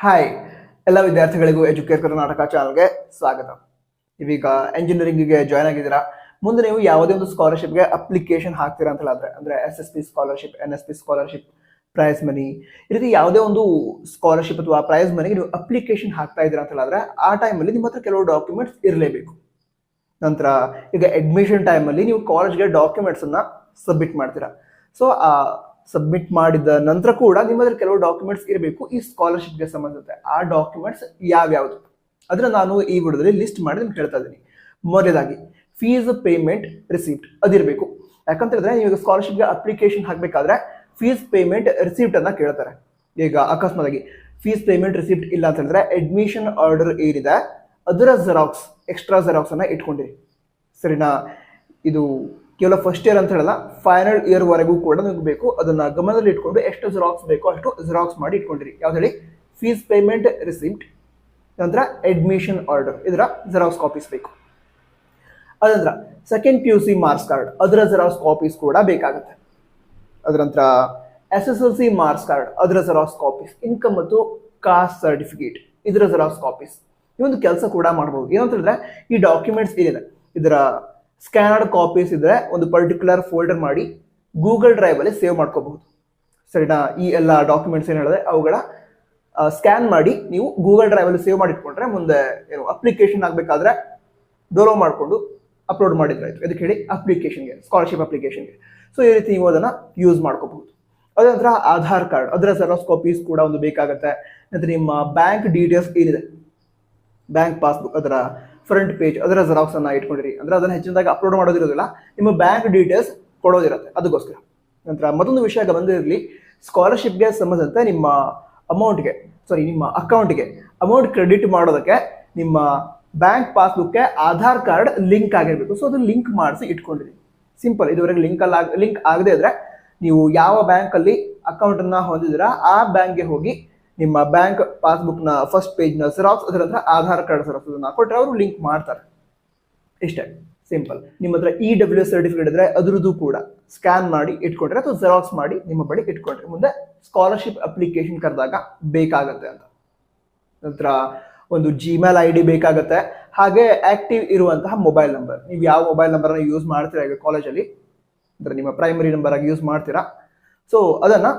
Hi, ಎಲ್ಲ ವಿದ್ಯಾರ್ಥಿಗಳಿಗೂ Educare Karnataka ಚಾನಲ್ಗೆ ಸ್ವಾಗತ. ನೀವೀಗ ಎಂಜಿನಿಯರಿಂಗ್ಗೆ ಜಾಯ್ನ್ ಆಗಿದ್ದೀರಾ. ಮುಂದೆ ನೀವು ಯಾವುದೇ ಒಂದು ಸ್ಕಾಲರ್ಶಿಪ್ಗೆ ಅಪ್ಲಿಕೇಶನ್ ಹಾಕ್ತೀರಾ ಅಂತ ಹೇಳಿದ್ರೆ, ಅಂದರೆ SSP scholarship, NSP scholarship, prize money, ಈ ರೀತಿ ಯಾವುದೇ ಒಂದು ಸ್ಕಾಲರ್ಶಿಪ್ ಅಥವಾ ಪ್ರೈಸ್ ಮನಿಗೆ ನೀವು ಅಪ್ಲಿಕೇಶನ್ ಹಾಕ್ತಾ ಇದ್ದೀರಾ ಅಂತ ಹೇಳಿದ್ರೆ, ಆ ಟೈಮಲ್ಲಿ ನಿಮ್ಮ ಹತ್ರ ಕೆಲವು ಡಾಕ್ಯುಮೆಂಟ್ಸ್ ಇರಲೇಬೇಕು. ನಂತರ ಈಗ ಅಡ್ಮಿಷನ್ ಟೈಮಲ್ಲಿ ನೀವು ಕಾಲೇಜ್ಗೆ ಡಾಕ್ಯುಮೆಂಟ್ಸನ್ನು ಸಬ್ಮಿಟ್ ಮಾಡ್ತೀರಾ. ಸೊ ಆ ಸಬ್ಮಿಟ್ ಮಾಡಿದ ನಂತರ ಕೂಡ ನಿಮ್ಮ ಹತ್ರ ಕೆಲವು ಡಾಕ್ಯುಮೆಂಟ್ಸ್ ಇರಬೇಕು ಈ ಸ್ಕಾಲರ್ಶಿಪ್ಗೆ ಸಂಬಂಧಿಸಿದಂತೆ. ಆ ಡಾಕ್ಯುಮೆಂಟ್ಸ್ ಯಾವ್ಯಾವುದು ಅದನ್ನ ನಾನು ಈ ವಿಡಿಯೋದಲ್ಲಿ ಲಿಸ್ಟ್ ಮಾಡಿ ನಿಮ್ಗೆ ಹೇಳ್ತಾ ಇದ್ದೀನಿ. ಮೊದಲನೇದಾಗಿ ಫೀಸ್ ಪೇಮೆಂಟ್ ರಿಸಿಪ್ಟ್ ಅದಿರಬೇಕು. ಯಾಕಂತ ಹೇಳಿದ್ರೆ ನೀವು ಸ್ಕಾಲರ್ಶಿಪ್ಗೆ ಅಪ್ಲಿಕೇಶನ್ ಹಾಕಬೇಕಾದ್ರೆ ಫೀಸ್ ಪೇಮೆಂಟ್ ರಿಸಿಪ್ಟ್ ಅನ್ನ ಕೇಳ್ತಾರೆ. ಈಗ ಅಕಸ್ಮಾತ್ ಆಗಿ ಫೀಸ್ ಪೇಮೆಂಟ್ ರಿಸಿಪ್ಟ್ ಇಲ್ಲ ಅಂತ ಹೇಳಿದ್ರೆ ಅಡ್ಮಿಷನ್ ಆರ್ಡರ್ ಏನಿದೆ ಅದರ ಜೆರಾಕ್ಸ್, ಎಕ್ಸ್ಟ್ರಾ ಜೆರಾಕ್ಸ್ ಅನ್ನ ಇಟ್ಕೊಂಡಿರಿ. ಸರಿನಾ? ಇದು ಕೇವಲ ಫಸ್ಟ್ ಇಯರ್ ಅಂತ ಹೇಳಲ್ಲ, ಫೈನಲ್ ಇಯರ್ ವರೆಗೂ ಕೂಡ ನಿಮ್ಗೆ ಬೇಕು. ಅದನ್ನ ಗಮನದಲ್ಲಿ ಇಟ್ಕೊಂಡು ಎಷ್ಟು ಜೆರಾಕ್ಸ್ ಬೇಕೋ ಅಷ್ಟು ಜೆರಾಕ್ಸ್ ಮಾಡಿ ಇಟ್ಕೊಂಡಿರಿ. ಯಾವ್ದು ಹೇಳಿ? ಫೀಸ್ ಪೇಮೆಂಟ್ ರಿಸಿಪ್ಟ್, ನಂತರ ಅಡ್ಮಿಷನ್ ಆರ್ಡರ್, ಇದರ ಜೆರಾಕ್ಸ್ ಕಾಪೀಸ್ ಬೇಕು. ಅದ ನಂತರ ಸೆಕೆಂಡ್ PUC ಮಾರ್ಕ್ಸ್ ಕಾರ್ಡ್, ಅದರ ಜೆರಾಕ್ಸ್ ಕಾಪೀಸ್ ಕೂಡ ಬೇಕಾಗುತ್ತೆ. ಅದರ ನಂತರ SSLC ಮಾರ್ಕ್ಸ್ ಕಾರ್ಡ್, ಅದರ ಜೆರಾಕ್ಸ್ ಕಾಪೀಸ್, ಇನ್ಕಮ್ ಮತ್ತು ಕಾಸ್ಟ್ ಸರ್ಟಿಫಿಕೇಟ್, ಇದರ ಜೆರಾಕ್ಸ್ ಕಾಪೀಸ್. ಈ ಒಂದು ಕೆಲಸ ಕೂಡ ಮಾಡಬಹುದು. ಏನಂತ ಹೇಳಿದ್ರೆ ಈ ಡಾಕ್ಯುಮೆಂಟ್ಸ್ ಏನಿದೆ ಇದರ ಸ್ಕ್ಯಾನರ್ಡ್ ಕಾಪೀಸ್ ಇದ್ರೆ ಒಂದು ಪರ್ಟಿಕ್ಯುಲರ್ ಫೋಲ್ಡರ್ ಮಾಡಿ ಗೂಗಲ್ ಡ್ರೈವ್ ಅಲ್ಲಿ ಸೇವ್ ಮಾಡ್ಕೋಬಹುದು. ಸರಿನಾ? ಈ ಎಲ್ಲ ಡಾಕ್ಯುಮೆಂಟ್ಸ್ ಏನು ಹೇಳಿದೆ ಅವುಗಳ ಸ್ಕ್ಯಾನ್ ಮಾಡಿ ನೀವು ಗೂಗಲ್ ಡ್ರೈವ್ ಅಲ್ಲಿ ಸೇವ್ ಮಾಡಿ ಇಟ್ಕೊಂಡ್ರೆ ಮುಂದೆ ಏನು ಅಪ್ಲಿಕೇಶನ್ ಆಗಬೇಕಾದ್ರೆ ಡೌನ್ಲೋಡ್ ಮಾಡಿಕೊಂಡು ಅಪ್ಲೋಡ್ ಮಾಡಿದ್ರಾಯ್ತು. ಇದಕ್ಕೆ ಹೇಳಿ ಅಪ್ಲಿಕೇಶನ್ಗೆ, ಸ್ಕಾಲರ್ಶಿಪ್ ಅಪ್ಲಿಕೇಶನ್ಗೆ. ಸೊ ಈ ರೀತಿ ನೀವು ಅದನ್ನ ಯೂಸ್ ಮಾಡ್ಕೋಬಹುದು. ಅದ ನಂತರ ಆಧಾರ್ ಕಾರ್ಡ್, ಅದರ ಜೆರಾಕ್ಸ್ ಕಾಪೀಸ್ ಕೂಡ ಒಂದು ಬೇಕಾಗುತ್ತೆ. ನಂತರ ನಿಮ್ಮ ಬ್ಯಾಂಕ್ ಡೀಟೇಲ್ಸ್ ಏನಿದೆ, ಬ್ಯಾಂಕ್ ಪಾಸ್ಬುಕ್, ಅದರ ಫ್ರಂಟ್ ಪೇಜ್, ಅದರ ಜೆರಾಕ್ಸ್ ಅನ್ನ ಇಟ್ಕೊಂಡಿರಿ. ಅಂದ್ರೆ ಅದನ್ನ ಹೆಚ್ಚಿನದಾಗಿ ಅಪ್ಲೋಡ್ ಮಾಡೋದಿರೋದಿಲ್ಲ, ನಿಮ್ಮ ಬ್ಯಾಂಕ್ ಡೀಟೇಲ್ಸ್ ಕೊಡೋದಿರುತ್ತೆ, ಅದಕ್ಕೋಸ್ಕರ. ನಂತರ ಮತ್ತೊಂದು ವಿಷಯ ಗಮನದಲ್ಲಿರಲಿ, ಸ್ಕಾಲರ್ಶಿಪ್ಗೆ ಸಂಬಂಧಿಸಿದಂತೆ ನಿಮ್ಮ ಅಕೌಂಟ್ಗೆ ಅಮೌಂಟ್ ಕ್ರೆಡಿಟ್ ಮಾಡೋದಕ್ಕೆ ನಿಮ್ಮ ಬ್ಯಾಂಕ್ ಪಾಸ್ಬುಕ್ಗೆ ಆಧಾರ್ ಕಾರ್ಡ್ ಲಿಂಕ್ ಆಗಿರಬೇಕು. ಸೊ ಅದನ್ನ ಲಿಂಕ್ ಮಾಡಿಸಿ ಇಟ್ಕೊಂಡಿರಿ. ಸಿಂಪಲ್. ಇದುವರೆಗೆ ಲಿಂಕ್ ಆಗದೆ ಇದ್ರೆ ನೀವು ಯಾವ ಬ್ಯಾಂಕ್ ಅಲ್ಲಿ ಅಕೌಂಟ್ ಅನ್ನ ಹೊಂದಿದ್ದೀರಾ ಆ ಬ್ಯಾಂಕ್ಗೆ ಹೋಗಿ ನಿಮ್ಮ ಬ್ಯಾಂಕ್ ಪಾಸ್ಬುಕ್ ನ ಫಸ್ಟ್ ಪೇಜ್ ನ ಜೆರಾಕ್ಸ್, ಅದರ ನಂತರ ಆಧಾರ್ ಕಾರ್ಡ್ ಜೆರಾಕ್ಸ್ ಅದನ್ನ ಕೊಟ್ಟರೆ ಅವರು ಲಿಂಕ್ ಮಾಡ್ತಾರೆ. ಇಷ್ಟೇ, ಸಿಂಪಲ್. ನಿಮ್ಮ ಹತ್ರ EWS ಸರ್ಟಿಫಿಕೇಟ್ ಇದ್ರೆ ಅದ್ರದ್ದು ಕೂಡ ಸ್ಕ್ಯಾನ್ ಮಾಡಿ ಇಟ್ಕೊಂಡ್ರೆ ಅಥವಾ ಜೆರಾಕ್ಸ್ ಮಾಡಿ ನಿಮ್ಮ ಬಳಿ ಇಟ್ಕೊಂಡ್ರೆ ಮುಂದೆ ಸ್ಕಾಲರ್ಶಿಪ್ ಅಪ್ಲಿಕೇಶನ್ ಕರೆದಾಗ ಬೇಕಾಗತ್ತೆ ಅಂತ. ನಂತರ ಒಂದು Gmail ID ಬೇಕಾಗತ್ತೆ. ಹಾಗೆ ಆಕ್ಟಿವ್ ಇರುವಂತಹ ಮೊಬೈಲ್ ನಂಬರ್, ನೀವು ಯಾವ ಮೊಬೈಲ್ ನಂಬರ್ ಅನ್ನು ಯೂಸ್ ಮಾಡ್ತೀರಾ ಈಗ ಕಾಲೇಜಲ್ಲಿ, ಅಂದ್ರೆ ನಿಮ್ಮ ಪ್ರೈಮರಿ ನಂಬರ್ ಆಗಿ ಯೂಸ್ ಮಾಡ್ತೀರಾ. ಸೊ ಅದನ್ನ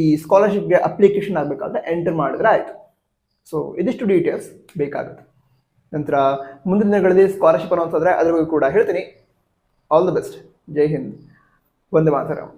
ಈ ಸ್ಕಾಲರ್ಶಿಪ್ಗೆ ಅಪ್ಲಿಕೇಶನ್ ಆಗಬೇಕಾದ್ರೆ ಎಂಟರ್ ಮಾಡಿದ್ರೆ ಆಯಿತು. ಸೊ ಇದಿಷ್ಟು ಡೀಟೇಲ್ಸ್ ಬೇಕಾಗುತ್ತೆ. ನಂತರ ಮುಂದಿನ ದಿನಗಳಲ್ಲಿ ಸ್ಕಾಲರ್ಶಿಪ್ ಅನ್ನೋಂತಂದ್ರೆ ಅದ್ರ ಬಗ್ಗೆ ಕೂಡ ಹೇಳ್ತೀನಿ. All the best. ಜೈ ಹಿಂದ್, ವಂದೇ ಮಾತರಂ.